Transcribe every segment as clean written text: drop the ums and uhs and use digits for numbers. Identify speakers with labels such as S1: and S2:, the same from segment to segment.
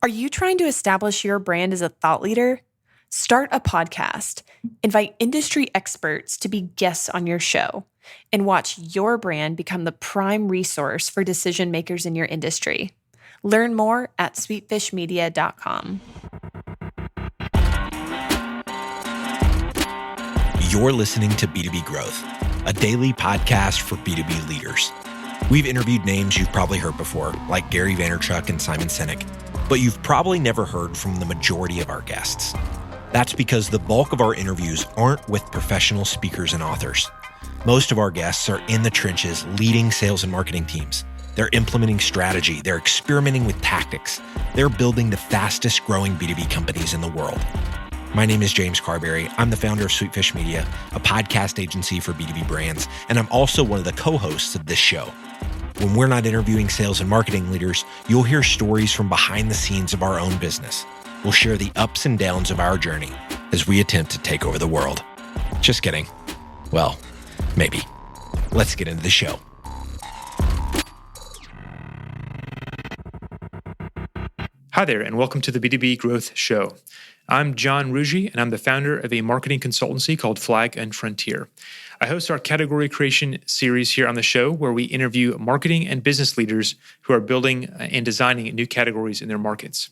S1: Are you trying to establish your brand as a thought leader? Start a podcast, invite industry experts to be guests on your show, and watch your brand become the prime resource for decision makers in your industry. Learn more at sweetfishmedia.com.
S2: You're listening to B2B Growth, a daily podcast for B2B leaders. We've interviewed names you've probably heard before, like Gary Vaynerchuk and Simon Sinek, but you've probably never heard from the majority of our guests. That's because the bulk of our interviews aren't with professional speakers and authors. Most of our guests are in the trenches leading sales and marketing teams. They're implementing strategy. They're experimenting with tactics. They're building the fastest growing B2B companies in the world. My name is James Carberry. I'm the founder of Sweetfish Media, a podcast agency for B2B brands, and I'm also one of the co-hosts of this show. When we're not interviewing sales and marketing leaders, you'll hear stories from behind the scenes of our own business. We'll share the ups and downs of our journey as we attempt to take over the world. Just kidding. Well, maybe. Let's get into the show.
S3: Hi there, and welcome to the B2B Growth Show. I'm John Ruggie, and I'm the founder of a marketing consultancy called Flag and Frontier. I host our category creation series here on the show, where we interview marketing and business leaders who are building and designing new categories in their markets.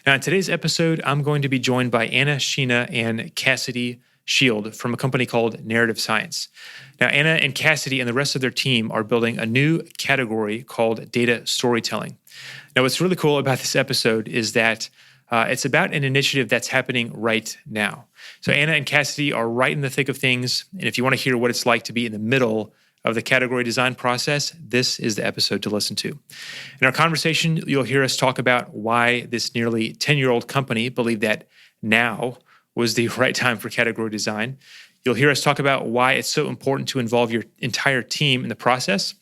S3: Now, in today's episode, I'm going to be joined by Anna, Schena, and Cassidy Shield from a company called Narrative Science. Now, Anna and Cassidy and the rest of their team are building a new category called data storytelling. Now, what's really cool about this episode is that it's about an initiative that's happening right now. So Anna and Cassidy are right in the thick of things, and if you want to hear what it's like to be in the middle of the category design process, this is the episode to listen to. In our conversation, you'll hear us talk about why this nearly 10-year-old company believed that now was the right time for category design. You'll hear us talk about why it's so important to involve your entire team in the process.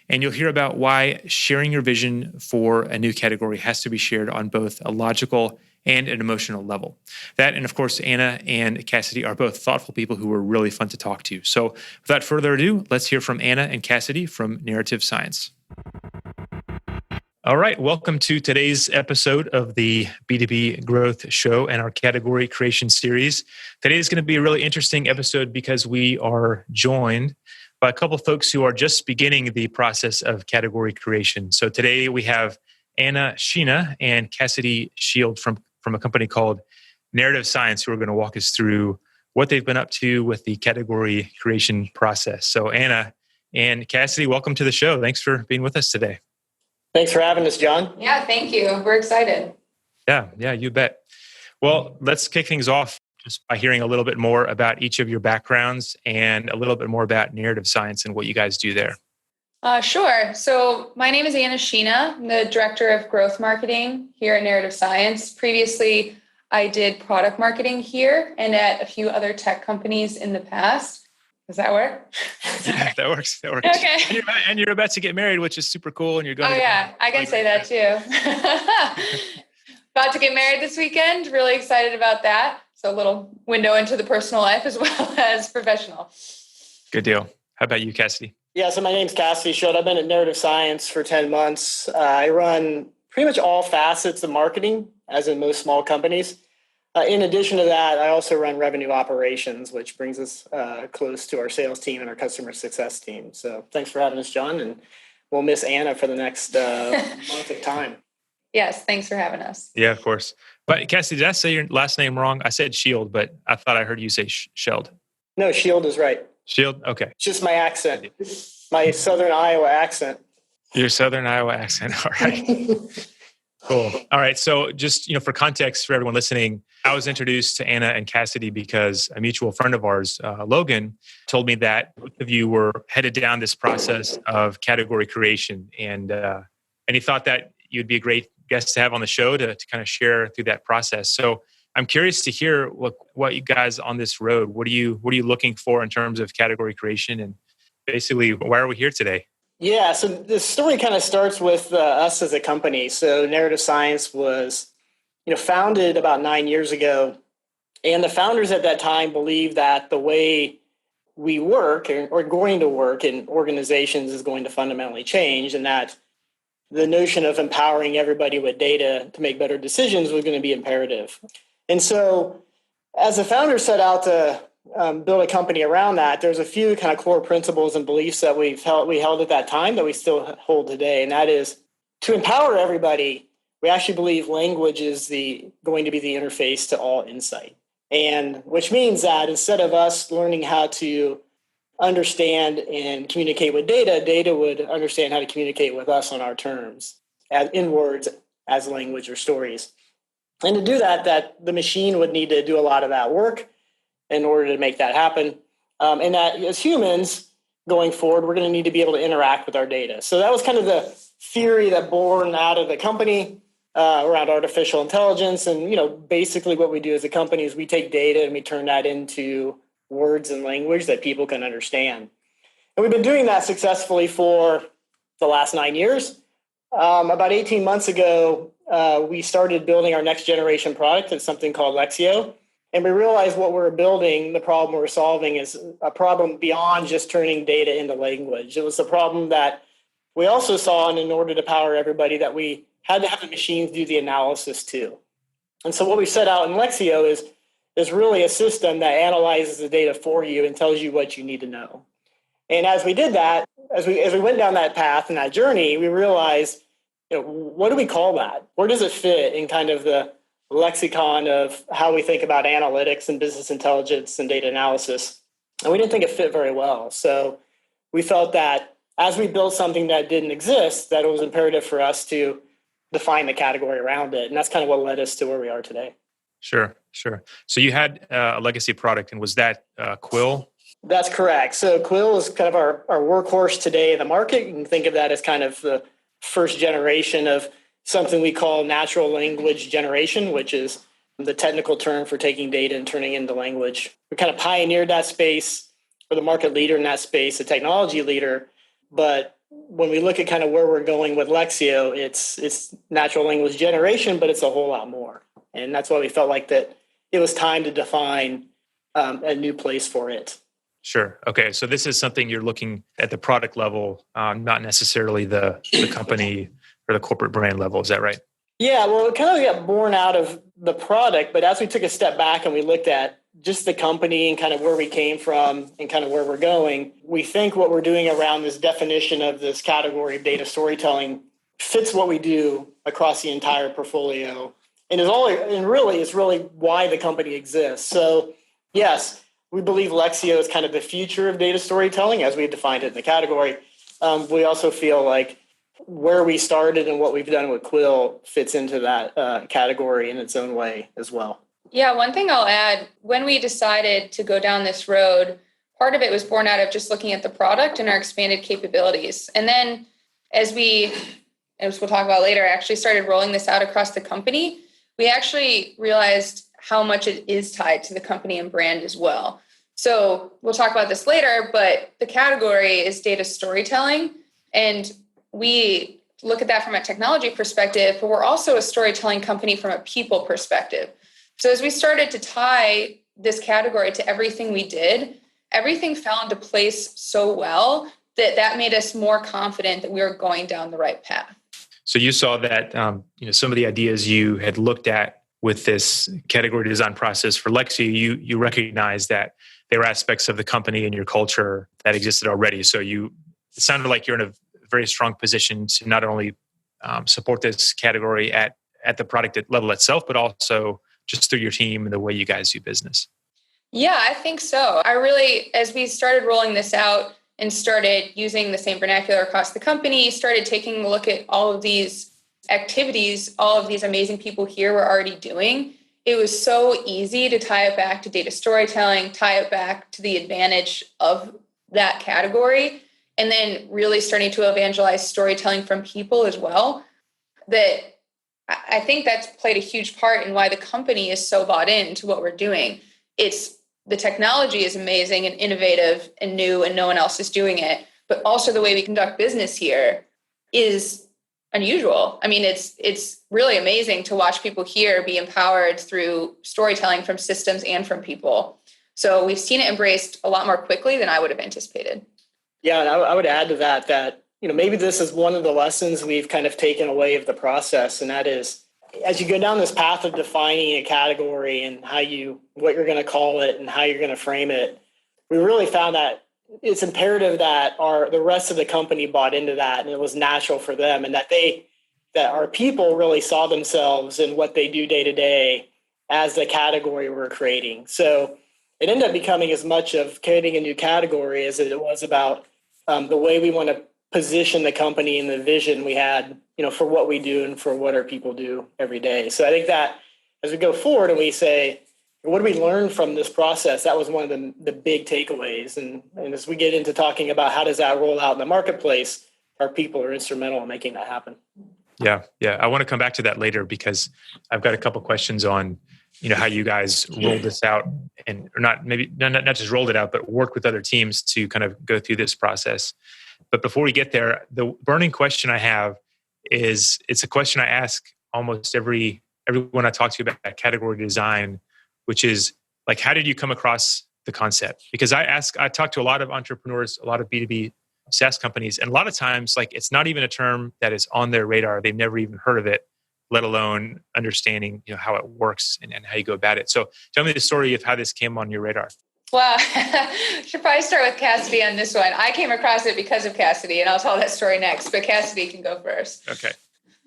S3: And you'll hear about why sharing your vision for a new category has to be shared on both a logical and an emotional level. That, and of course, Anna and Cassidy are both thoughtful people who were really fun to talk to. So without further ado, let's hear from Anna and Cassidy from Narrative Science. All right, welcome to today's episode of the B2B Growth Show and our category creation series. Today is going to be a really interesting episode because we are joined by a couple of folks who are just beginning the process of category creation. So today we have Anna Schena and Cassidy Shield from a company called Narrative Science, who are going to walk us through what they've been up to with the category creation process. So Anna and Cassidy, welcome to the show. Thanks for being with us today.
S4: Thanks for having us, John.
S5: Yeah, thank you. We're excited.
S3: Yeah, you bet. Well, let's kick things off just by hearing a little bit more about each of your backgrounds and a little bit more about Narrative Science and what you guys do there.
S5: Sure. So my name is Anna Schena. I'm the Director of Growth Marketing here at Narrative Science. Previously, I did product marketing here and at a few other tech companies in the past. Does that work?
S3: Yeah, that works.
S5: Okay.
S3: And you're about to get married, which is super cool. And you're going.
S5: Oh, yeah. I can say that too. About to get married this weekend. Really excited about that. So a little window into the personal life as well as professional.
S3: Good deal. How about you, Cassidy?
S4: Yeah, so my name's Cassidy Shield. I've been at Narrative Science for 10 months. I run pretty much all facets of marketing, as in most small companies. In addition to that, I also run revenue operations, which brings us close to our sales team and our customer success team. So thanks for having us, John, and we'll miss Anna for the next month of time.
S5: Yes, thanks for having us.
S3: Yeah, of course. But Cassidy, did I say your last name wrong? I said Shield, but I thought I heard you say Sheld.
S4: No, Shield is right.
S3: Shield? Okay.
S4: It's just my accent, my Southern Iowa accent.
S3: Your Southern Iowa accent. All right. Cool. All right. So just, for context for everyone listening, I was introduced to Anna and Cassidy because a mutual friend of ours, Logan, told me that both of you were headed down this process of category creation. And he thought that you'd be a great guest to have on the show to kind of share through that process. So I'm curious to hear what you guys on this road, what are you looking for in terms of category creation, and basically why are we here today?
S4: Yeah, so the story kind of starts with us as a company. So Narrative Science was, founded about 9 years ago, and the founders at that time believed that the way we work or going to work in organizations is going to fundamentally change, and that the notion of empowering everybody with data to make better decisions was going to be imperative. And so as the founder set out to build a company around that, there's a few kind of core principles and beliefs that we held at that time that we still hold today. And that is to empower everybody. We actually believe language is going to be the interface to all insight. And which means that instead of us learning how to understand and communicate with data would understand how to communicate with us on our terms, in words, as language or stories. And to do that the machine would need to do a lot of that work in order to make that happen. And that as humans going forward, we're going to need to be able to interact with our data. So that was kind of the theory that born out of the company around artificial intelligence. And, basically what we do as a company is we take data and we turn that into words and language that people can understand. And we've been doing that successfully for the last 9 years. About 18 months ago, we started building our next generation product. It's something called Lexio. And we realized what we're building, the problem we're solving is a problem beyond just turning data into language. It was a problem that we also saw, and in order to power everybody, that we had to have the machines do the analysis too. And so what we set out in Lexio is really a system that analyzes the data for you and tells you what you need to know. And as we did that, as we went down that path and that journey, we realized, what do we call that? Where does it fit in kind of the lexicon of how we think about analytics and business intelligence and data analysis? And we didn't think it fit very well. So we felt that as we built something that didn't exist, that it was imperative for us to define the category around it. And that's kind of what led us to where we are today.
S3: Sure. So you had a legacy product, and was that Quill?
S4: That's correct. So Quill is kind of our workhorse today in the market. You can think of that as kind of the first generation of something we call natural language generation, which is the technical term for taking data and turning it into language. We kind of pioneered that space. We're the market leader in that space, a technology leader. But when we look at kind of where we're going with Lexio, it's natural language generation, but it's a whole lot more. And that's why we felt like that it was time to define a new place for it.
S3: Sure. Okay. So this is something you're looking at the product level, not necessarily the company or the corporate brand level. Is that right?
S4: Yeah. Well, it kind of got born out of the product, but as we took a step back and we looked at just the company and kind of where we came from and kind of where we're going, we think what we're doing around this definition of this category of data storytelling fits what we do across the entire portfolio, and is really why the company exists. So yes, we believe Lexio is kind of the future of data storytelling as we defined it in the category. We also feel like where we started and what we've done with Quill fits into that category in its own way as well.
S5: Yeah, one thing I'll add, when we decided to go down this road, part of it was born out of just looking at the product and our expanded capabilities. And then as we'll talk about later, actually started rolling this out across the company, we actually realized how much it is tied to the company and brand as well. So we'll talk about this later, but the category is data storytelling. And we look at that from a technology perspective, but we're also a storytelling company from a people perspective. So as we started to tie this category to everything we did, everything fell into place so well that made us more confident that we were going down the right path.
S3: So you saw that some of the ideas you had looked at with this category design process for Lexi, you recognized that there were aspects of the company and your culture that existed already. So it sounded like you're in a very strong position to not only support this category at the product level itself, but also just through your team and the way you guys do business.
S5: Yeah, I think so. As we started rolling this out and started using the same vernacular across the company, started taking a look at all of these activities, all of these amazing people here were already doing, it was so easy to tie it back to data storytelling, tie it back to the advantage of that category, and then really starting to evangelize storytelling from people as well. That I think that's played a huge part in why the company is so bought into what we're doing. It's the technology is amazing and innovative and new and no one else is doing it, but also the way we conduct business here is unusual. I mean, it's really amazing to watch people here be empowered through storytelling from systems and from people. So we've seen it embraced a lot more quickly than I would have anticipated.
S4: Yeah, and I would add to that maybe this is one of the lessons we've kind of taken away of the process. And that is, as you go down this path of defining a category and what you're going to call it and how you're going to frame it, we really found that it's imperative that the rest of the company bought into that, and it was natural for them, and that our people really saw themselves in what they do day to day as the category we're creating. So it ended up becoming as much of creating a new category as it was about the way we want to position the company and the vision we had, for what we do and for what our people do every day. So I think that as we go forward and we say, what do we learn from this process? That was one of the big takeaways. And as we get into talking about how does that roll out in the marketplace, our people are instrumental in making that happen.
S3: Yeah. I want to come back to that later because I've got a couple questions on, how you guys rolled this out or not just rolled it out, but worked with other teams to kind of go through this process. But before we get there, the burning question I have is, it's a question I ask almost everyone I talk to about category design, which is like, how did you come across the concept? Because I talk to a lot of entrepreneurs, a lot of B2B SaaS companies, and a lot of times, like, it's not even a term that is on their radar. They've never even heard of it, let alone understanding, how it works and how you go about it. So tell me the story of how this came on your radar.
S5: Well, should probably start with Cassidy on this one. I came across it because of Cassidy, and I'll tell that story next, but Cassidy can go first.
S3: Okay.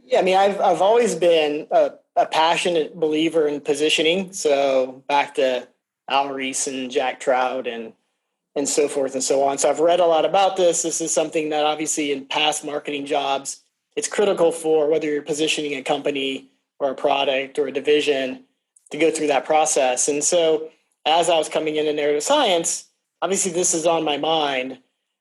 S4: Yeah, I mean, I've always been a passionate believer in positioning. So back to Al Reese and Jack Trout and so forth and so on. So I've read a lot about this. This is something that obviously in past marketing jobs, it's critical for whether you're positioning a company or a product or a division to go through that process. And so as I was coming into narrative science, obviously this is on my mind.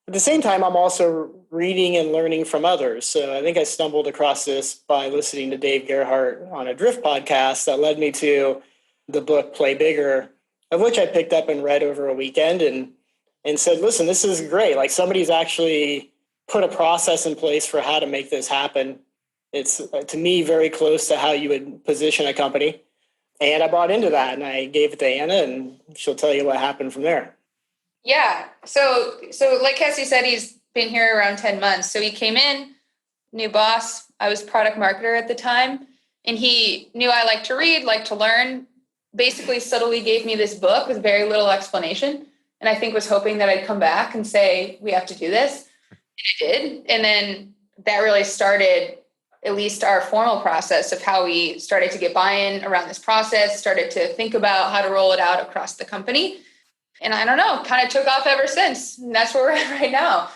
S4: At the same time, I'm also reading and learning from others. So I think I stumbled across this by listening to Dave Gerhardt on a Drift podcast that led me to the book Play Bigger, of which I picked up and read over a weekend and said, listen, this is great. Like, somebody's actually put a process in place for how to make this happen. It's, to me, very close to how you would position a company. And I bought into that, and I gave it to Anna, and she'll tell you what happened from there.
S5: Yeah. So like Cassie said, he's been here around 10 months. So he came in, new boss. I was product marketer at the time, and he knew I liked to read, liked to learn, basically subtly gave me this book with very little explanation. And I think was hoping that I'd come back and say, we have to do this. And I did. And then that really started at least our formal process of how we started to get buy-in around this process, started to think about how to roll it out across the company. And I don't know, kind of took off ever since. And that's where we're at right now.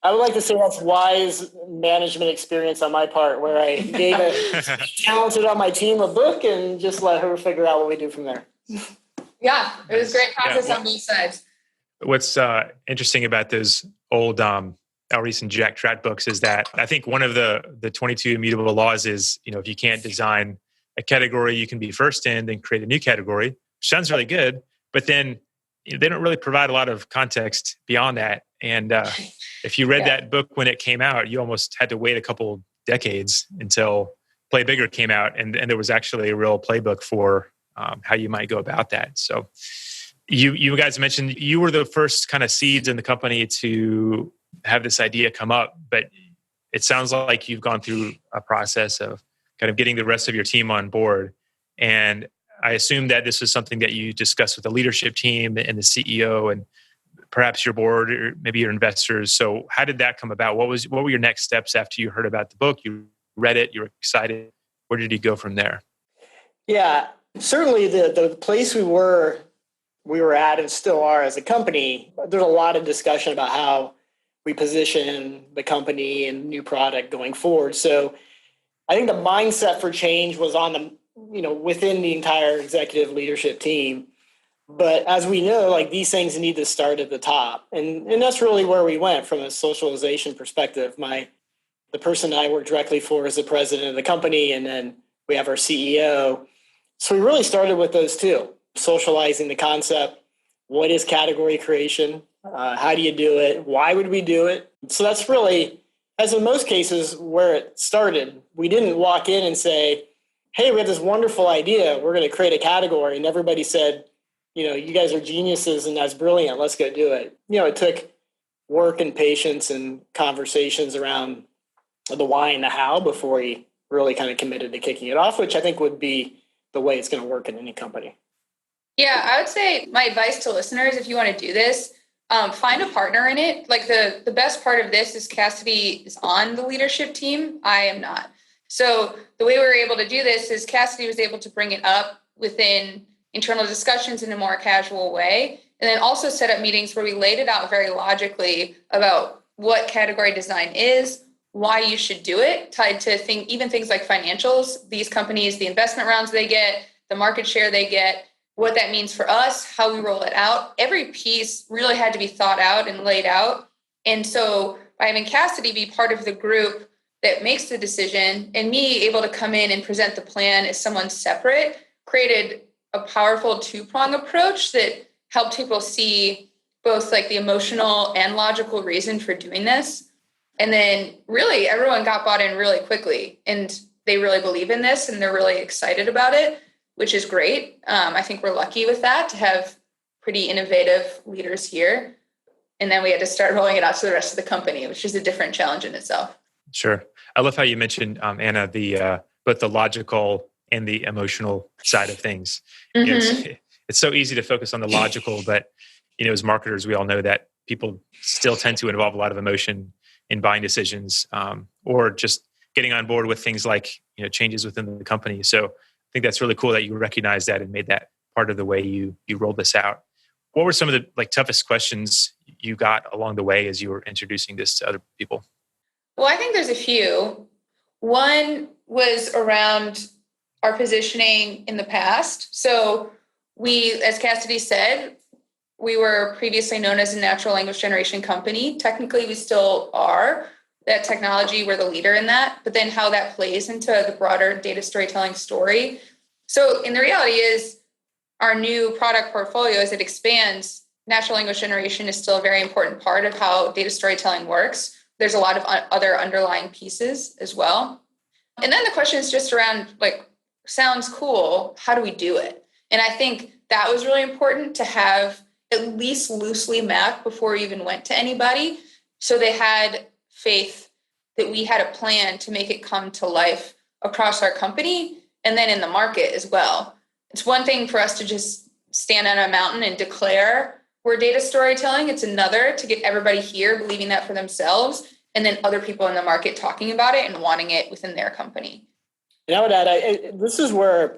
S4: I would like to say that's wise management experience on my part, where I gave a talented on my team a book and just let her figure out what we do from there.
S5: Yeah, it was a great process on both sides.
S3: What's interesting about those old Al Reese and Jack Trout books is that I think one of the 22 immutable laws is, if you can't design a category you can be first in, then create a new category, which sounds really good, but then they don't really provide a lot of context beyond that. And if you read that book when it came out, you almost had to wait a couple decades until Play Bigger came out. And there was actually a real playbook for how you might go about that. So you guys mentioned you were the first kind of seeds in the company to have this idea come up, but it sounds like you've gone through a process of kind of getting the rest of your team on board. And I assume that this was something that you discussed with the leadership team and the CEO and perhaps your board or maybe your investors. So how did that come about? What were your next steps after you heard about the book? You read it, you were excited. Where did you go from there?
S4: Yeah, certainly the place we were at and still are as a company, there's a lot of discussion about how we position the company and new product going forward. So I think the mindset for change was on the, within the entire executive leadership team. But as we know, like, these things need to start at the top. And that's really where we went from a socialization perspective. The person I work directly for is the president of the company, and then we have our CEO. So we really started with those two, socializing the concept. What is category creation? How do you do it? Why would we do it? So that's really, as in most cases, where it started. We didn't walk in and say, hey, we have this wonderful idea. We're going to create a category. And everybody said, you guys are geniuses and that's brilliant. Let's go do it. It took work and patience and conversations around the why and the how before he really kind of committed to kicking it off, which I think would be the way it's going to work in any company.
S5: Yeah, I would say my advice to listeners, if you want to do this, find a partner in it. Like the best part of this is Cassidy is on the leadership team. I am not. So the way we were able to do this is Cassidy was able to bring it up within internal discussions in a more casual way. And then also set up meetings where we laid it out very logically about what category design is, why you should do it, tied to even things like financials, these companies, the investment rounds they get, the market share they get, what that means for us, how we roll it out. Every piece really had to be thought out and laid out. And so by having Cassidy be part of the group that makes the decision and me able to come in and present the plan as someone separate created a powerful two-prong approach that helped people see both like the emotional and logical reason for doing this. And then really everyone got bought in really quickly and they really believe in this and they're really excited about it, which is great. I think we're lucky with that to have pretty innovative leaders here. And then we had to start rolling it out to the rest of the company, which is a different challenge in itself.
S3: Sure. I love how you mentioned, Anna, both the logical and the emotional side of things.
S5: Mm-hmm.
S3: It's so easy to focus on the logical, but as marketers, we all know that people still tend to involve a lot of emotion in buying decisions, or just getting on board with things like changes within the company. So I think that's really cool that you recognized that and made that part of the way you rolled this out. What were some of the toughest questions you got along the way as you were introducing this to other people?
S5: Well, I think there's a few. One was around our positioning in the past. So we, as Cassidy said, we were previously known as a natural language generation company. Technically, we still are. That technology, we're the leader in that. But then how that plays into the broader data storytelling story. So, and the reality is, our new product portfolio, as it expands, natural language generation is still a very important part of how data storytelling works. There's a lot of other underlying pieces as well. And then the question is just around, sounds cool. How do we do it? And I think that was really important to have at least loosely mapped before we even went to anybody. So they had faith that we had a plan to make it come to life across our company and then in the market as well. It's one thing for us to just stand on a mountain and declare we're data storytelling. It's another to get everybody here believing that for themselves and then other people in the market talking about it and wanting it within their company.
S4: And I would add, this is where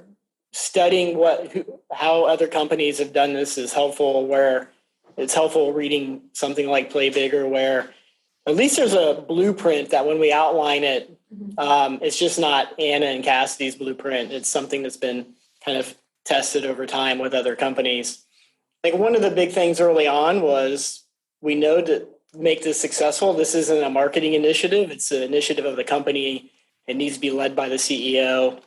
S4: studying how other companies have done this is helpful, where it's helpful reading something like Play Bigger, where at least there's a blueprint that when we outline it, it's just not Anna and Cassidy's blueprint. It's something that's been kind of tested over time with other companies. I think one of the big things early on was we know to make this successful, this isn't a marketing initiative. It's an initiative of the company. It needs to be led by the CEO.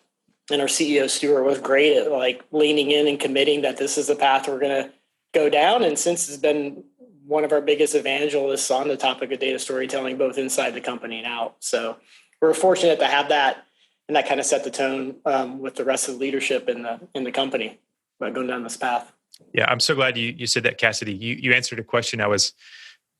S4: And our CEO, Stuart, was great at leaning in and committing that this is the path we're going to go down. And since it's been one of our biggest evangelists on the topic of data storytelling, both inside the company and out. So we're fortunate to have that, and that kind of set the tone with the rest of the leadership in the company by going down this path.
S3: Yeah, I'm so glad you said that, Cassidy. You answered a question I was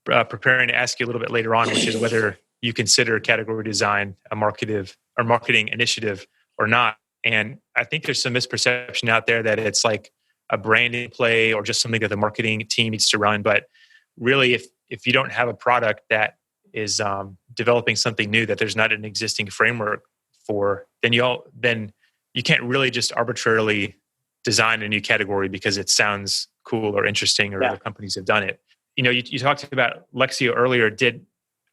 S3: preparing to ask you a little bit later on, which is whether you consider category design a marketing initiative or not. And I think there's some misperception out there that it's like a branding play or just something that the marketing team needs to run. But really, if you don't have a product that is developing something new that there's not an existing framework for, then you can't really just arbitrarily design a new category because it sounds cool or interesting or other companies have done it. You talked about Lexio earlier.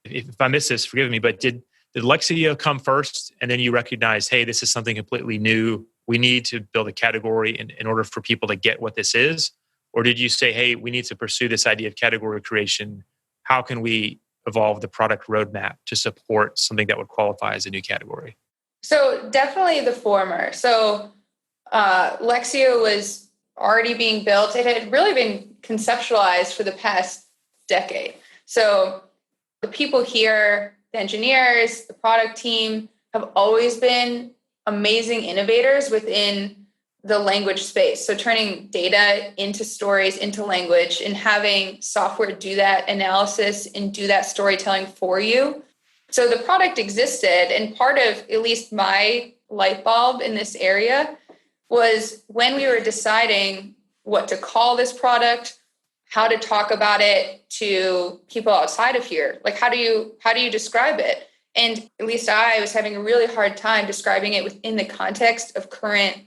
S3: If I missed this, forgive me, but did Lexio come first and then you recognized, hey, this is something completely new. We need to build a category in order for people to get what this is? Or did you say, hey, we need to pursue this idea of category creation? How can we evolve the product roadmap to support something that would qualify as a new category?
S5: So definitely the former. So Lexio was already being built. It had really been conceptualized for the past decade. So the people here, the engineers, the product team have always been amazing innovators within the language space. So turning data into stories, into language, and having software do that analysis and do that storytelling for you. So the product existed, and part of at least my light bulb in this area was when we were deciding what to call this product, how to talk about it to people outside of here. Like, how do you describe it? And at least I was having a really hard time describing it within the context of current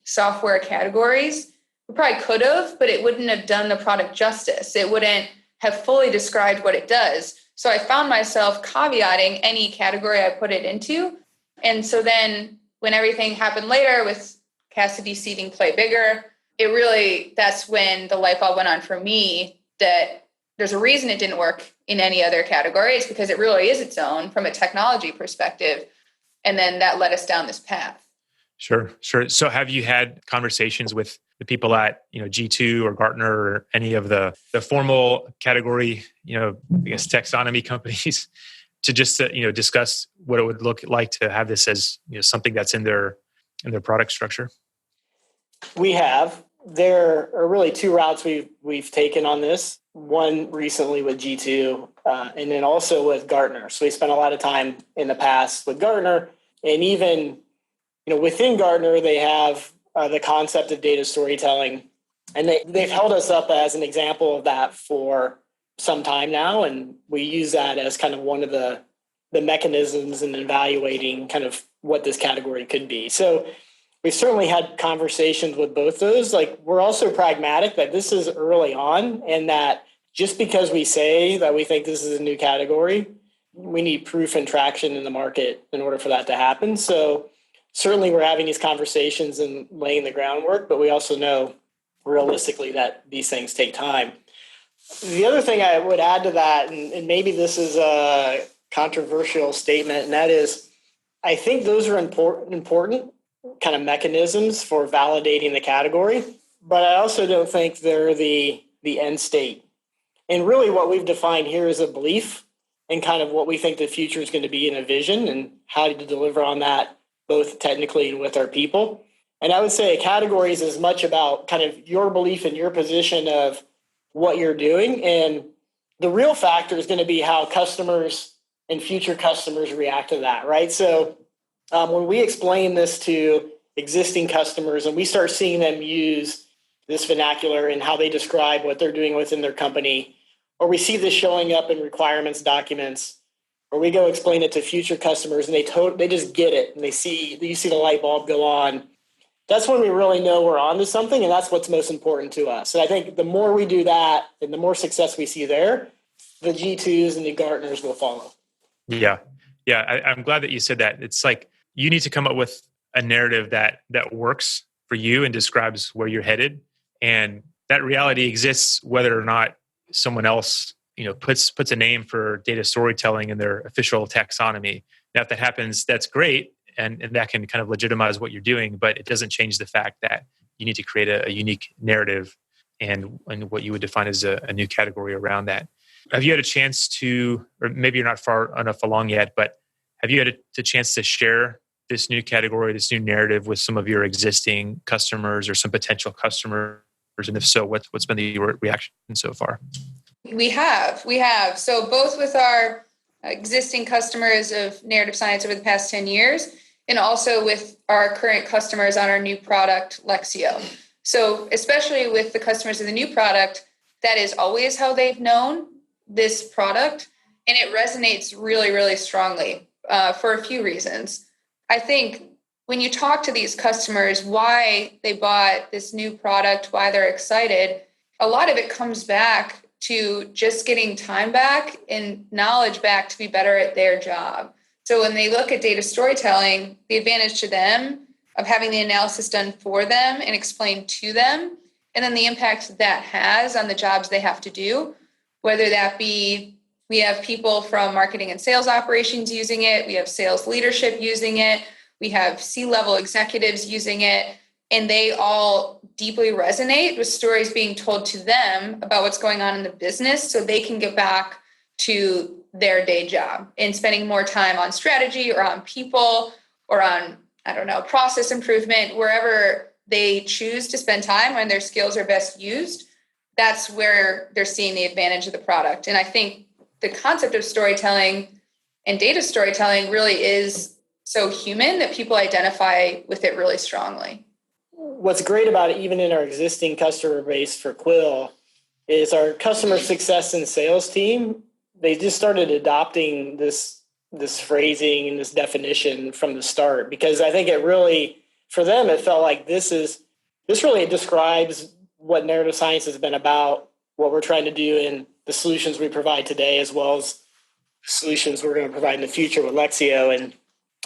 S5: software categories. We probably could have, but it wouldn't have done the product justice. It wouldn't have fully described what it does. So I found myself caveating any category I put it into. And so then when everything happened later with Cassidy seeding Play Bigger, that's when the light bulb went on for me that there's a reason it didn't work in any other category. It's because it really is its own from a technology perspective. And then that led us down this path.
S3: Sure. So have you had conversations with the people at, G2 or Gartner or any of the formal category, I guess taxonomy companies to just, discuss what it would look like to have this as, something that's in their product structure?
S4: We have. There are really two routes we've taken on this. One recently with G2, and then also with Gartner. So we spent a lot of time in the past with Gartner, and even within Gartner, they have the concept of data storytelling, and they've held us up as an example of that for some time now, and we use that as kind of one of the mechanisms in evaluating kind of what this category could be. So we've certainly had conversations with both those. Like, we're also pragmatic that this is early on, and that just because we say that we think this is a new category, we need proof and traction in the market in order for that to happen. So certainly we're having these conversations and laying the groundwork, but we also know realistically that these things take time. The other thing I would add to that, and maybe this is a controversial statement, and that is, I think those are important kind of mechanisms for validating the category, but I also don't think they're the end state. And really what we've defined here is a belief and kind of what we think the future is going to be in a vision and how to deliver on that, both technically and with our people. And I would say a category is as much about kind of your belief in your position of what you're doing. And the real factor is going to be how customers and future customers react to that, right? So when we explain this to existing customers and we start seeing them use this vernacular and how they describe what they're doing within their company, or we see this showing up in requirements documents, or we go explain it to future customers and they just get it and you see the light bulb go on, that's when we really know we're onto something, and that's what's most important to us. And I think the more we do that and the more success we see there, the G2s and the Gartners will follow.
S3: Yeah. I'm glad that you said that. It's like you need to come up with a narrative that works for you and describes where you're headed. And that reality exists whether or not someone else, puts a name for data storytelling in their official taxonomy. Now, if that happens, that's great. And that can kind of legitimize what you're doing, but it doesn't change the fact that you need to create a unique narrative and what you would define as a new category around that. Have you had a chance to, or maybe you're not far enough along yet, but have you had a chance to share this new category, this new narrative with some of your existing customers or some potential customers? And if so, what's been the reaction so far?
S5: We have. So both with our existing customers of narrative science over the past 10 years, and also with our current customers on our new product, Lexio. So especially with the customers of the new product, that is always how they've known this product. And it resonates really, really strongly for a few reasons. I think when you talk to these customers, why they bought this new product, why they're excited, a lot of it comes back to just getting time back and knowledge back to be better at their job. So when they look at data storytelling, the advantage to them of having the analysis done for them and explained to them, and then the impact that has on the jobs they have to do, whether that be we have people from marketing and sales operations using it, we have sales leadership using it, we have C-level executives using it, and they all deeply resonate with stories being told to them about what's going on in the business so they can get back to their day job and spending more time on strategy or on people or on, process improvement, wherever they choose to spend time when their skills are best used, that's where they're seeing the advantage of the product. And I think the concept of storytelling and data storytelling really is so human that people identify with it really strongly.
S4: What's great about it, even in our existing customer base for Quill, is our customer success and sales team, they just started adopting this phrasing and this definition from the start, because I think it really, for them, it felt like this really describes what narrative science has been about, what we're trying to do, and the solutions we provide today, as well as solutions we're going to provide in the future with Lexio. And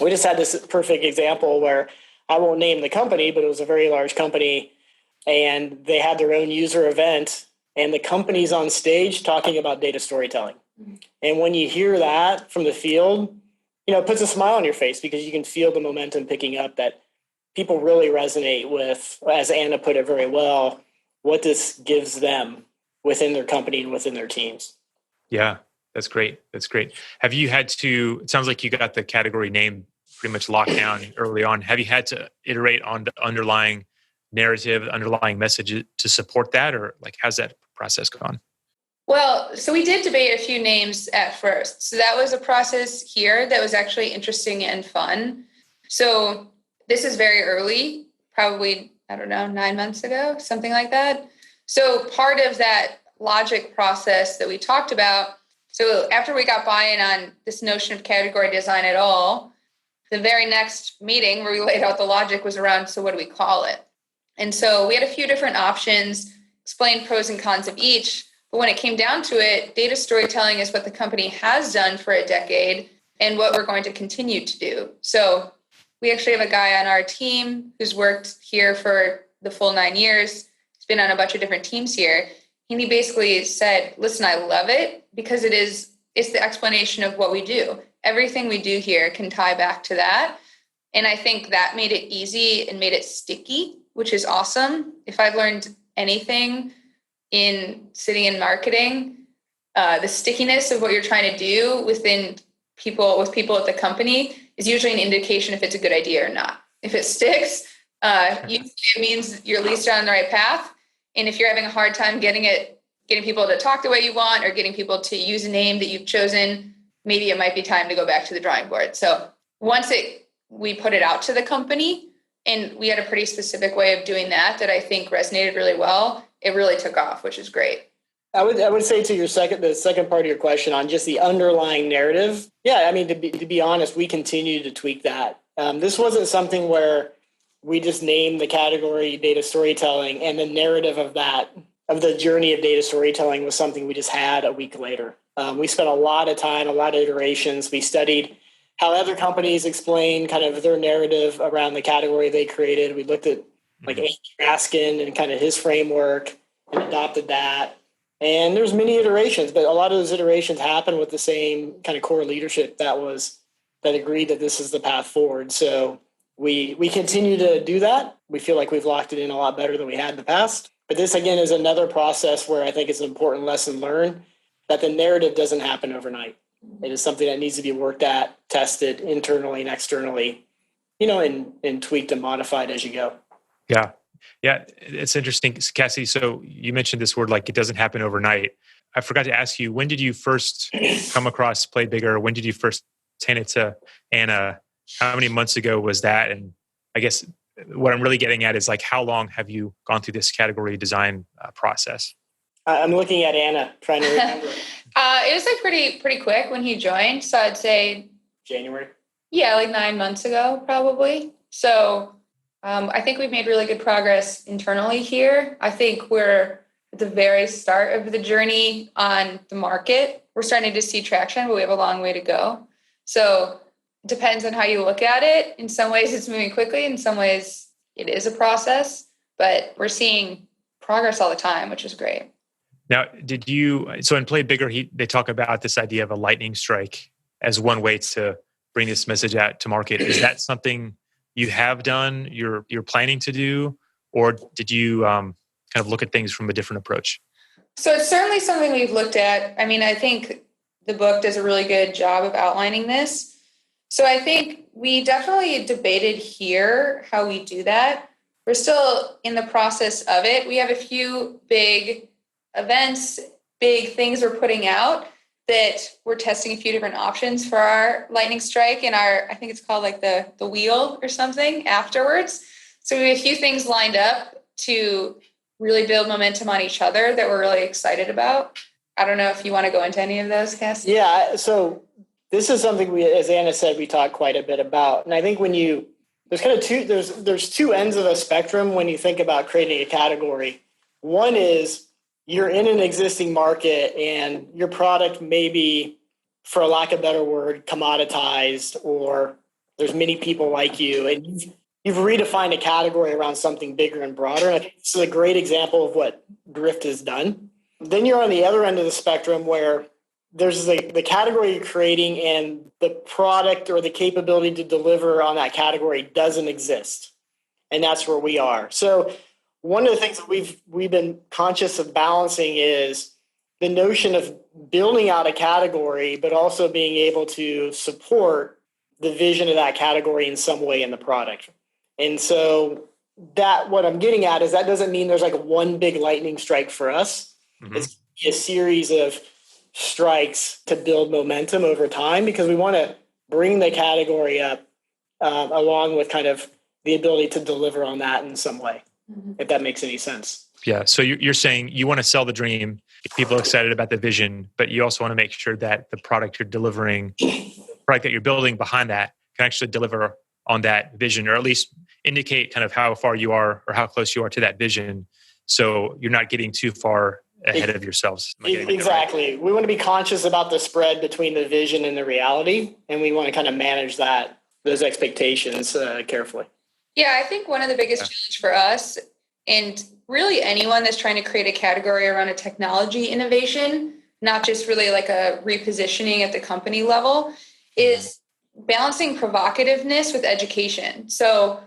S4: we just had this perfect example where, I won't name the company, but it was a very large company, and they had their own user event, and the company's on stage talking about data storytelling. Mm-hmm. And when you hear that from the field, it puts a smile on your face, because you can feel the momentum picking up, that people really resonate with, as Anna put it very well, what this gives them within their company and within their teams.
S3: Yeah, that's great. That's great. Have you had to, it sounds like you got the category name pretty much locked down early on. Have you had to iterate on the underlying narrative, underlying message to support that? Or how's that process gone?
S5: Well, so we did debate a few names at first. So that was a process here that was actually interesting and fun. So this is very early, probably, 9 months ago, something like that. So part of that logic process that we talked about, so after we got buy-in on this notion of category design at all, the very next meeting where we laid out the logic was around, so what do we call it? And so we had a few different options, explained pros and cons of each. But when it came down to it, data storytelling is what the company has done for a decade and what we're going to continue to do. So we actually have a guy on our team who's worked here for the full 9 years. He's been on a bunch of different teams here. And he basically said, listen, I love it because it's the explanation of what we do. Everything we do here can tie back to that. And I think that made it easy and made it sticky, which is awesome. If I've learned anything in sitting in marketing, the stickiness of what you're trying to do with people at the company is usually an indication if it's a good idea or not. If it sticks, usually it means you're at least on the right path. And if you're having a hard time getting people to talk the way you want, or getting people to use a name that you've chosen, maybe it might be time to go back to the drawing board. So once we put it out to the company, and we had a pretty specific way of doing that I think resonated really well, it really took off, which is great.
S4: I would say to the second part of your question on just the underlying narrative. Yeah, I mean, to be honest, we continue to tweak that. This wasn't something where we just named the category data storytelling, and the narrative of the journey of data storytelling was something we just had a week later. We spent a lot of time, a lot of iterations. We studied how other companies explain kind of their narrative around the category they created. We looked at Andy Raskin and kind of his framework and adopted that. And there's many iterations, but a lot of those iterations happen with the same kind of core leadership that agreed that this is the path forward. So we continue to do that. We feel like we've locked it in a lot better than we had in the past. But this, again, is another process where I think it's an important lesson learned, that the narrative doesn't happen overnight. It is something that needs to be worked at, tested internally and externally, and tweaked and modified as you go.
S3: Yeah. Yeah. It's interesting, Cassie. So you mentioned this word, it doesn't happen overnight. I forgot to ask you, when did you first come across Play Bigger? When did you first hand it to Anna? How many months ago was that? And I guess what I'm really getting at is how long have you gone through this category design process?
S4: I'm looking at Anna, trying to remember.
S5: It was pretty quick when he joined. So I'd say
S4: January.
S5: Yeah, 9 months ago, probably. So I think we've made really good progress internally here. I think we're at the very start of the journey on the market. We're starting to see traction, but we have a long way to go. So it depends on how you look at it. In some ways, it's moving quickly. In some ways, it is a process. But we're seeing progress all the time, which is great.
S3: Now, so in Play Bigger, they talk about this idea of a lightning strike as one way to bring this message out to market. Is that something you have done, you're planning to do, or did you kind of look at things from a different approach?
S5: So it's certainly something we've looked at. I mean, I think the book does a really good job of outlining this. So I think we definitely debated here how we do that. We're still in the process of it. We have a few big events, big things we're putting out that we're testing a few different options for our lightning strike and I think it's called like the wheel or something afterwards. So we have a few things lined up to really build momentum on each other that we're really excited about. I don't know if you want to go into any of those, Cass.
S4: Yeah. So this is something as Anna said, we talk quite a bit about. And I think there's kind of there's two ends of a spectrum when you think about creating a category. One is you're in an existing market and your product may be, for lack of a better word, commoditized, or there's many people like you, and you've redefined a category around something bigger and broader. And I think this is a great example of what Drift has done. Then you're on the other end of the spectrum where there's the category you're creating and the product or the capability to deliver on that category doesn't exist. And that's where we are. So one of the things that we've been conscious of balancing is the notion of building out a category, but also being able to support the vision of that category in some way in the product. And so that what I'm getting at is that doesn't mean there's like one big lightning strike for us. Mm-hmm. It's a series of strikes to build momentum over time because we want to bring the category up along with kind of the ability to deliver on that in some way, if that makes any sense.
S3: Yeah. So you're saying you want to sell the dream, get people excited about the vision, but you also want to make sure that the product you're delivering, the product that you're building behind that can actually deliver on that vision, or at least indicate kind of how far you are or how close you are to that vision. So you're not getting too far ahead of yourselves.
S4: Exactly. Right? We want to be conscious about the spread between the vision and the reality. And we want to kind of manage those expectations carefully.
S5: Yeah, I think one of the biggest challenges for us and really anyone that's trying to create a category around a technology innovation, not just really like a repositioning at the company level, is balancing provocativeness with education. So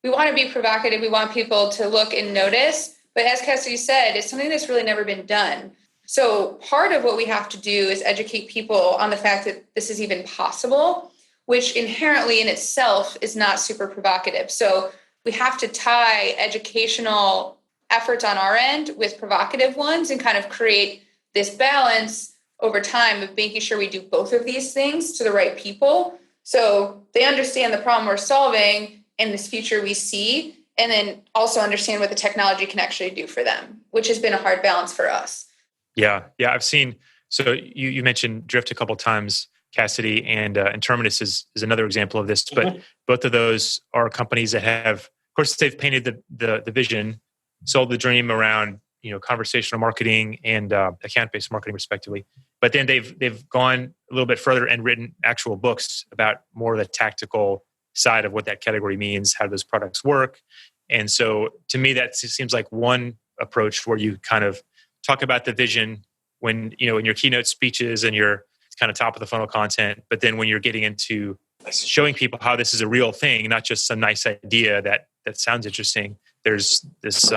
S5: we want to be provocative. We want people to look and notice. But as Cassidy said, it's something that's really never been done. So part of what we have to do is educate people on the fact that this is even possible, which inherently in itself is not super provocative. So we have to tie educational efforts on our end with provocative ones and kind of create this balance over time of making sure we do both of these things to the right people. So they understand the problem we're solving and this future we see, and then also understand what the technology can actually do for them, which has been a hard balance for us.
S3: Yeah. I've seen, so you mentioned Drift a couple of times, Cassidy, and Terminus is another example of this, but both of those are companies that have, of course, they've painted the vision, sold the dream around, conversational marketing and account-based marketing respectively. But then they've gone a little bit further and written actual books about more of the tactical side of what that category means, how those products work. And so to me, that seems like one approach where you kind of talk about the vision when, in your keynote speeches and your kind of top of the funnel content. But then when you're getting into showing people how this is a real thing, not just some nice idea that sounds interesting, there's this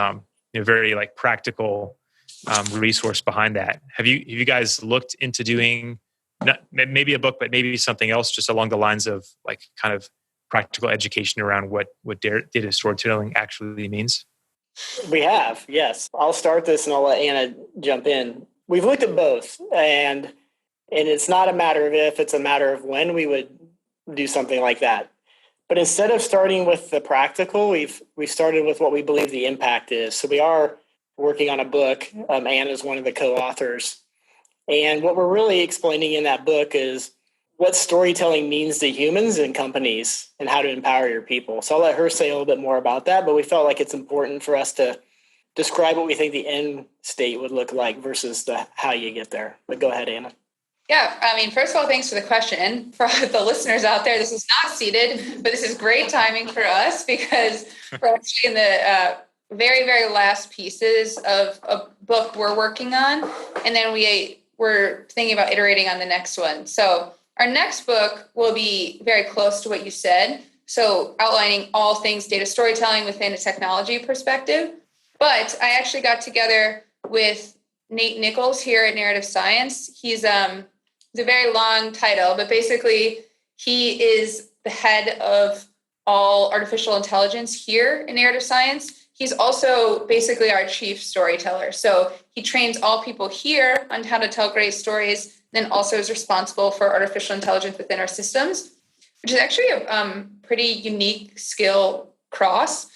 S3: very like practical resource behind that. Have you guys looked into doing not maybe a book, but maybe something else just along the lines of like kind of practical education around what data storytelling actually means?
S4: We have, yes. I'll start this and I'll let Anna jump in. We've looked at both, and it's not a matter of if, it's a matter of when we would do something like that. But instead of starting with the practical, we started with what we believe the impact is. So we are working on a book. Anna is one of the co-authors. And what we're really explaining in that book is what storytelling means to humans and companies and how to empower your people. So I'll let her say a little bit more about that, but we felt like it's important for us to describe what we think the end state would look like versus how you get there. But go ahead, Anna.
S5: Yeah, first of all, thanks for the question. For the listeners out there, this is not seated, but this is great timing for us because we're actually in the very, very last pieces of a book we're working on. And then we're thinking about iterating on the next one. So our next book will be very close to what you said. So outlining all things data storytelling within a technology perspective. But I actually got together with Nate Nichols here at Narrative Science. He's a very long title, but basically he is the head of all artificial intelligence here in narrative science. He's also basically our chief storyteller. So he trains all people here on how to tell great stories, then also is responsible for artificial intelligence within our systems, which is actually a pretty unique skill cross.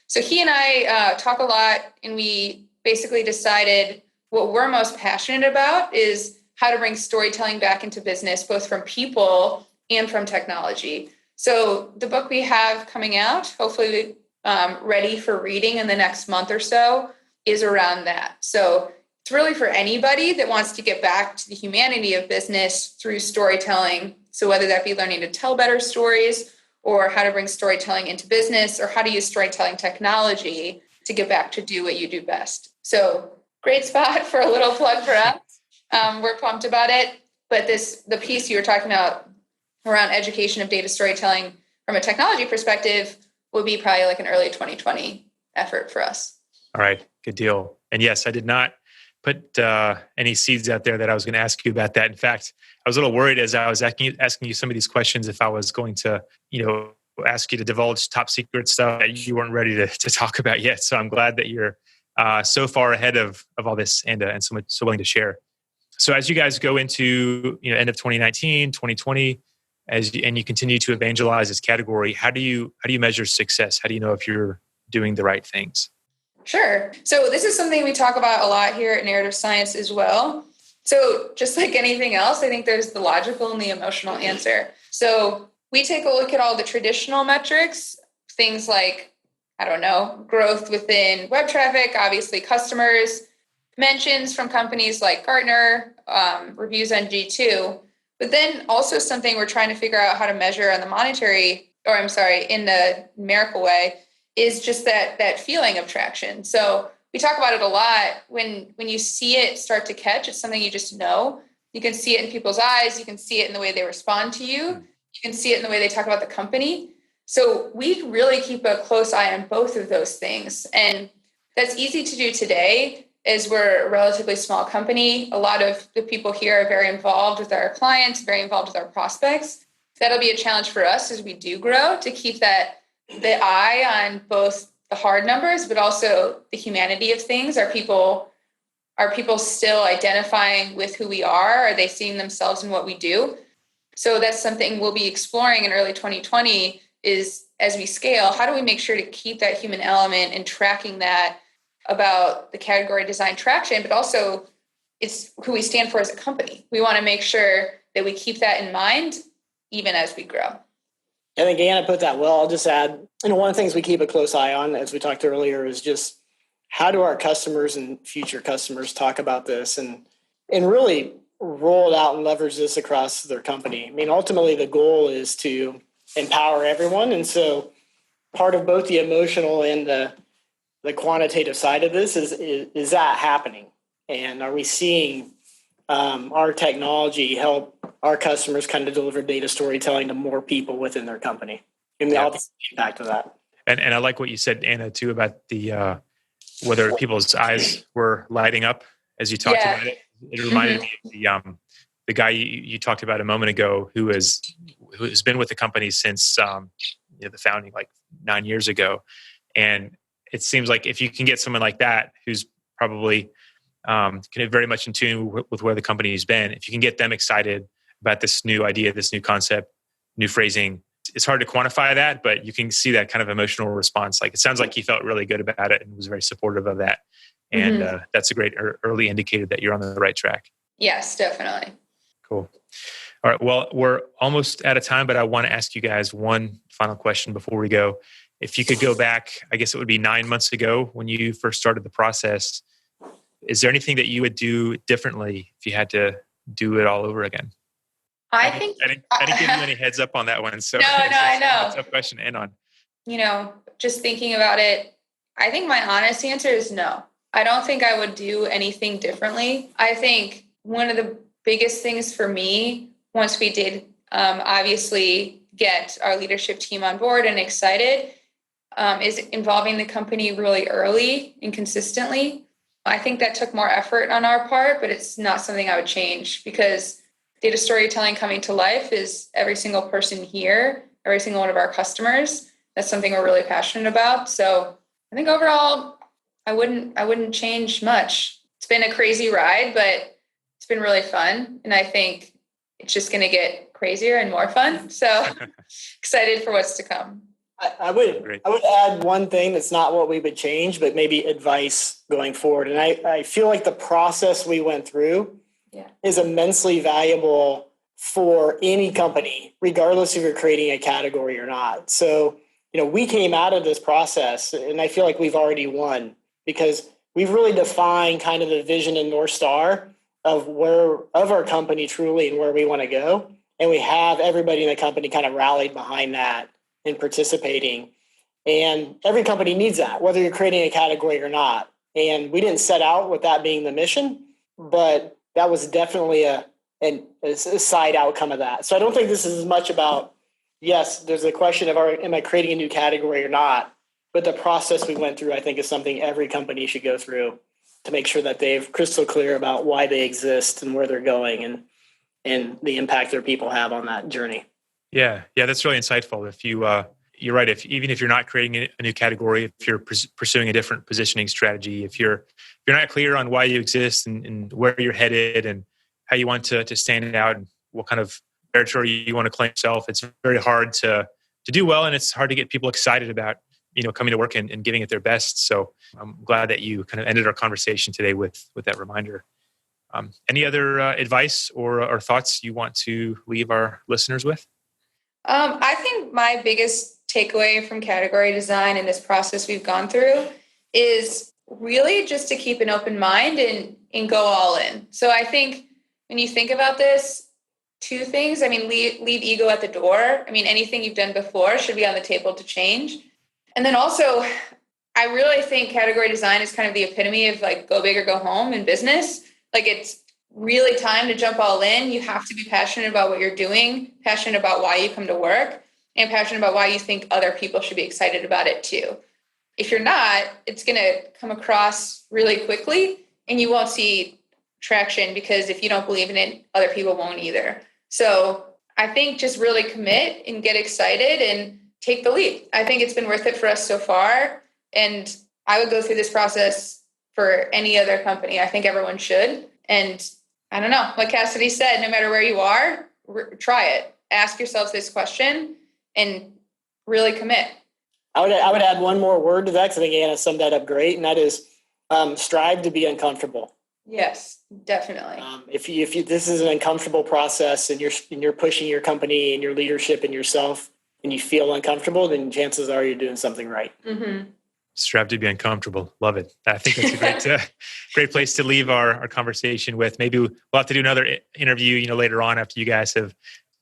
S5: So he and I talk a lot, and we basically decided what we're most passionate about is how to bring storytelling back into business, both from people and from technology. So the book we have coming out, hopefully ready for reading in the next month or so, is around that. So it's really for anybody that wants to get back to the humanity of business through storytelling. So whether that be learning to tell better stories, or how to bring storytelling into business, or how to use storytelling technology to get back to do what you do best. So great spot for a little plug for us. We're pumped about it. But the piece you were talking about around education of data storytelling from a technology perspective would be probably like an early 2020 effort for us.
S3: All right, good deal. And yes, I did not put any seeds out there that I was going to ask you about that. In fact, I was a little worried as I was asking you some of these questions if I was going to, ask you to divulge top secret stuff that you weren't ready to talk about yet. So I'm glad that you're so far ahead of all this and so willing to share. So as you guys go into end of 2019, 2020, and you continue to evangelize this category, how do you measure success? How do you know if you're doing the right things?
S5: Sure. So this is something we talk about a lot here at Narrative Science as well. So just like anything else, I think there's the logical and the emotional answer. So we take a look at all the traditional metrics, things like, growth within web traffic, obviously customers, mentions from companies like Gartner, reviews on G2. But then also something we're trying to figure out how to measure on the in the numerical way is just that feeling of traction. So we talk about it a lot. When you see it start to catch, it's something you just know. You can see it in people's eyes. You can see it in the way they respond to you. You can see it in the way they talk about the company. So we really keep a close eye on both of those things. And that's easy to do today as we're a relatively small company. A lot of the people here are very involved with our clients, very involved with our prospects. That'll be a challenge for us as we do grow to keep the eye on both the hard numbers, but also the humanity of things. Are people still identifying with who we are? Are they seeing themselves in what we do? So that's something we'll be exploring in early 2020 is as we scale, how do we make sure to keep that human element and tracking that about the category design traction, but also it's who we stand for as a company. We want to make sure that we keep that in mind even as we grow.
S4: I think Anna put that well. I'll just add, one of the things we keep a close eye on, as we talked earlier, is just how do our customers and future customers talk about this and really roll it out and leverage this across their company. Ultimately, the goal is to empower everyone. And so part of both the emotional and the quantitative side of this is that happening? And are we seeing our technology help our customers kind of deliver data storytelling to more people within their company? And all the impact of that. And
S3: I like what you said, Anna, too, about the whether people's eyes were lighting up as you talked about it. It reminded me of the guy you talked about a moment ago who's been with the company since the founding, like 9 years ago. And it seems like if you can get someone like that who's probably kind of very much in tune with where the company has been, if you can get them excited about this new idea, this new concept, new phrasing, it's hard to quantify that, but you can see that kind of emotional response. Like it sounds like he felt really good about it and was very supportive of that. And that's a great early indicator that you're on the right track.
S5: Yes, definitely.
S3: Cool. All right. Well, we're almost out of time, but I want to ask you guys one final question before we go. If you could go back, I guess it would be 9 months ago when you first started the process. Is there anything that you would do differently if you had to do it all over again?
S5: I
S3: didn't give you any heads up on that one. So
S5: no, I know.
S3: It's a tough question to end on.
S5: Just thinking about it, I think my honest answer is no. I don't think I would do anything differently. I think one of the biggest things for me, once we did obviously get our leadership team on board and excited, is involving the company really early and consistently. I think that took more effort on our part, but it's not something I would change because data storytelling coming to life is every single person here, every single one of our customers. That's something we're really passionate about. So I think overall, I wouldn't change much. It's been a crazy ride, but it's been really fun. And I think it's just going to get crazier and more fun. So excited for what's to come.
S4: I would add one thing that's not what we would change, but maybe advice going forward. And I feel like the process we went through is immensely valuable for any company, regardless if you're creating a category or not. So, we came out of this process and I feel like we've already won because we've really defined kind of the vision and North Star of our company truly and where we want to go. And we have everybody in the company kind of rallied behind that and participating. And every company needs that, whether you're creating a category or not. And we didn't set out with that being the mission, but that was definitely a side outcome of that. So I don't think this is as much about, yes, there's a question of, am I creating a new category or not? But the process we went through, I think, is something every company should go through to make sure that they're crystal clear about why they exist and where they're going and the impact their people have on that journey.
S3: Yeah, that's really insightful. If you're right, even if you're not creating a new category, if you're pursuing a different positioning strategy, if you're not clear on why you exist and where you're headed and how you want to stand out and what kind of territory you want to claim yourself, it's very hard to do well, and it's hard to get people excited about coming to work and giving it their best. So I'm glad that you kind of ended our conversation today with that reminder. Any other advice or thoughts you want to leave our listeners with?
S5: I think my biggest takeaway from category design and this process we've gone through is really just to keep an open mind and go all in. So I think when you think about this, two things. Leave ego at the door. Anything you've done before should be on the table to change. And then also, I really think category design is kind of the epitome of like go big or go home in business. Like it's really time to jump all in. You have to be passionate about what you're doing, passionate about why you come to work, and passionate about why you think other people should be excited about it too. If you're not, it's going to come across really quickly and you won't see traction because if you don't believe in it, other people won't either. So I think just really commit and get excited and take the leap. I think it's been worth it for us so far. And I would go through this process for any other company. I think everyone should. And I don't know, like Cassidy said, no matter where you are, try it. Ask yourselves this question and really commit.
S4: I would add one more word to that because I think Anna summed that up great. And that is strive to be uncomfortable.
S5: Yes, definitely.
S4: If this is an uncomfortable process and you're pushing your company and your leadership and yourself and you feel uncomfortable, then chances are you're doing something right.
S5: Mm-hmm.
S3: Strive to be uncomfortable. Love it. I think that's a great place to leave our conversation with. Maybe we'll have to do another interview, later on after you guys have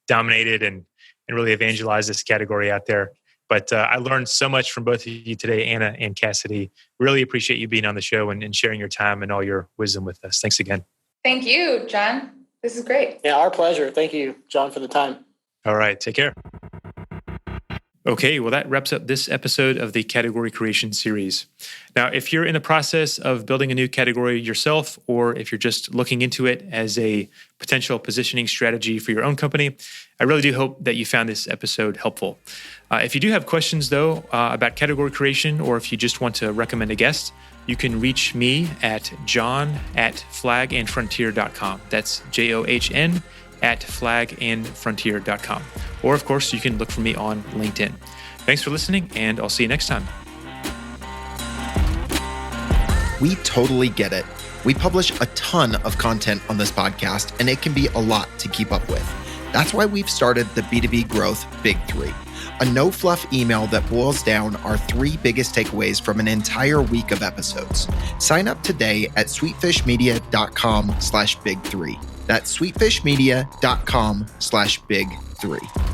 S3: dominated and really evangelized this category out there. But I learned so much from both of you today, Anna and Cassidy. Really appreciate you being on the show and sharing your time and all your wisdom with us. Thanks again.
S5: Thank you, John. This is great.
S4: Yeah, our pleasure. Thank you, John, for the time.
S3: All right. Take care. Okay, well, that wraps up this episode of the Category Creation Series. Now, if you're in the process of building a new category yourself, or if you're just looking into it as a potential positioning strategy for your own company, I really do hope that you found this episode helpful. If you do have questions, though, about category creation, or if you just want to recommend a guest, you can reach me at john@flagandfrontier.com. That's JOHN @flagandfrontier.com. Or, of course, you can look for me on LinkedIn. Thanks for listening, and I'll see you next time.
S2: We totally get it. We publish a ton of content on this podcast, and it can be a lot to keep up with. That's why we've started the B2B Growth Big Three, a no-fluff email that boils down our 3 biggest takeaways from an entire week of episodes. Sign up today at sweetfishmedia.com/big3. That's sweetfishmedia.com/big3.